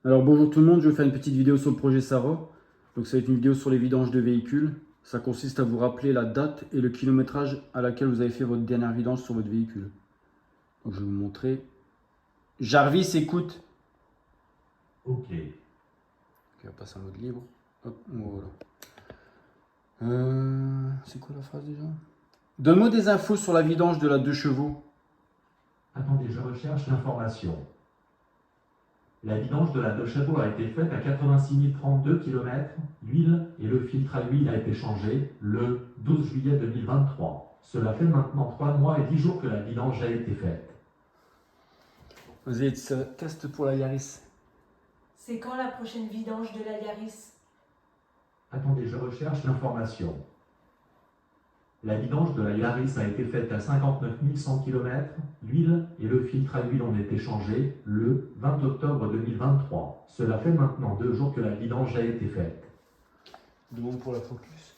Alors bonjour tout le monde, je vais faire une petite vidéo sur le projet Sarah. Donc ça va être une vidéo sur les vidanges de véhicules. Ça consiste à vous rappeler la date et le kilométrage à laquelle vous avez fait votre dernière vidange sur votre véhicule. Donc je vais vous montrer. Jarvis, écoute. Ok. On va passer en mode libre. Hop, voilà. C'est quoi la phrase déjà? Donne-moi des infos sur la vidange de la 2 chevaux. Attendez, je recherche l'information. La vidange de la 2 chevaux a été faite à 86 032 km. L'huile et le filtre à huile a été changé le 12 juillet 2023. Cela fait maintenant 3 mois et 10 jours que la vidange a été faite. Vas-y, test pour la Yaris. C'est quand la prochaine vidange de la Yaris? Attendez, je recherche l'information. La vidange de la Yaris a été faite à 59 100 km. L'huile et le filtre à huile ont été changés le 20 octobre 2023. Cela fait maintenant 2 jours que la vidange a été faite. Demande pour la Focus.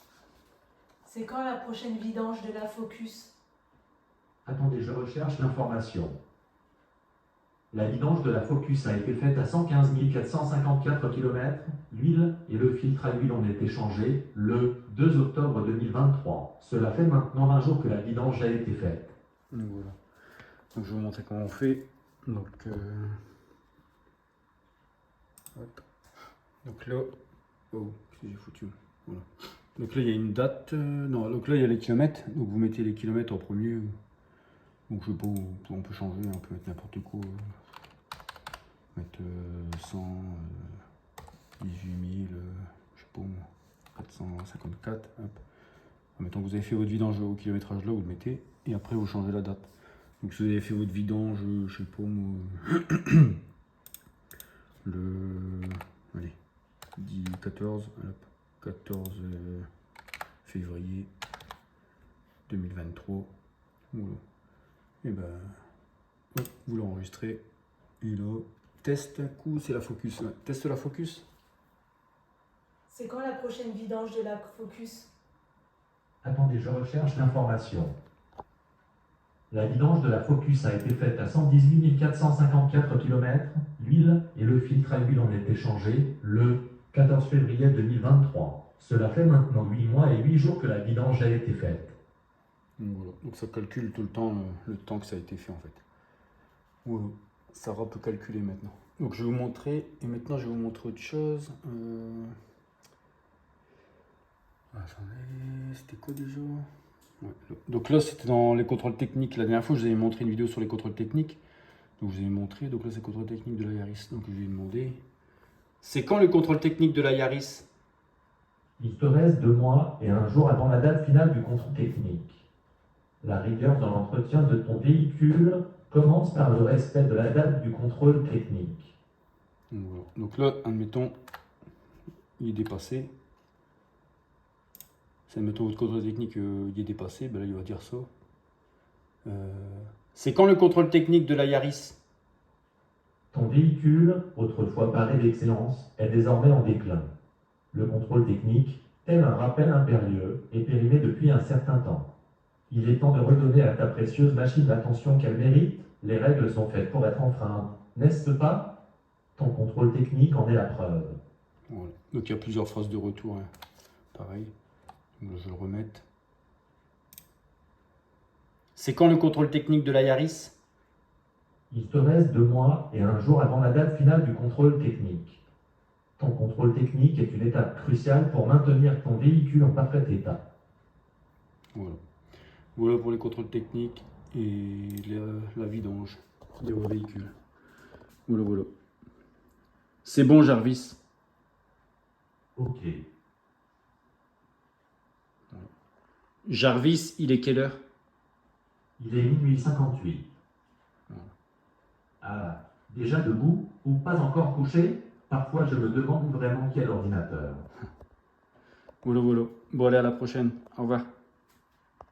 C'est quand la prochaine vidange de la Focus? Attendez, je recherche l'information. La vidange de la Focus a été faite à 115 454 km. L'huile et le filtre à huile ont été changés le 2 octobre 2023. Cela fait maintenant 20 jours que la vidange a été faite. Donc voilà. Donc je vais vous montrer comment on fait. Donc, hop. Donc là, oh, qu'est-ce que j'ai foutu? Voilà. Donc là il y a une date. Non, donc là il y a les kilomètres. Donc vous mettez les kilomètres en premier. Donc je sais pas, on peut changer, on peut mettre n'importe quoi. Mettre 100, 18 000, je sais pas moi, 454. Hop. Mettons que vous avez fait votre vidange au kilométrage là, vous le mettez. Et après vous changez la date. Donc si vous avez fait votre vidange, je sais pas moi, le allez, 14, hop, 14 février 2023. Voilà. Et ben, hop, vous l'enregistrez. Et là, test un coup, c'est la Focus. Ouais. Teste la Focus. C'est quand la prochaine vidange de la Focus? Attendez, je recherche l'information. La vidange de la Focus a été faite à 118 454 km. L'huile et le filtre à huile ont été changés le 14 février 2023. Cela fait maintenant 8 mois et 8 jours que la vidange a été faite. Donc, voilà. Donc ça calcule tout le temps que ça a été fait en fait. Voilà. Sarah peut calculer maintenant. Donc je vais vous montrer, et maintenant je vais vous montrer autre chose. Attendez, c'était quoi déjà? Ouais. Donc là c'était dans les contrôles techniques. La dernière fois je vous avais montré une vidéo sur les contrôles techniques. Donc je vous ai montré, donc là c'est le contrôle technique de la Yaris. Donc je lui ai demandé. C'est quand le contrôle technique de la Yaris? Il te reste 2 mois et 1 jour avant la date finale du contrôle technique. La rigueur dans l'entretien de ton véhicule commence par le respect de la date du contrôle technique. Donc, voilà. Donc là, admettons, il est dépassé. Si admettons votre contrôle technique il est dépassé, ben là il va dire ça. C'est quand le contrôle technique de la Yaris? Ton véhicule, autrefois paré d'excellence, est désormais en déclin. Le contrôle technique, tel un rappel impérieux, est périmé depuis un certain temps. Il est temps de redonner à ta précieuse machine l'attention qu'elle mérite. Les règles sont faites pour être enfreintes, n'est-ce pas? Ton contrôle technique en est la preuve. Voilà. Donc il y a plusieurs phrases de retour. Hein. Pareil. Donc là, je vais le remettre. C'est quand le contrôle technique de la Yaris? Il te reste 2 mois et 1 jour avant la date finale du contrôle technique. Ton contrôle technique est une étape cruciale pour maintenir ton véhicule en parfait état. Voilà. Voilà pour les contrôles techniques et la vidange de vos véhicules. Voilà, voilà. C'est bon, Jarvis. Ok. Jarvis, il est quelle heure? Il est minuit 58. Ah, déjà debout ou pas encore couché? Parfois je me demande vraiment quel ordinateur. Voilà, voilà. Bon, allez, à la prochaine. Au revoir.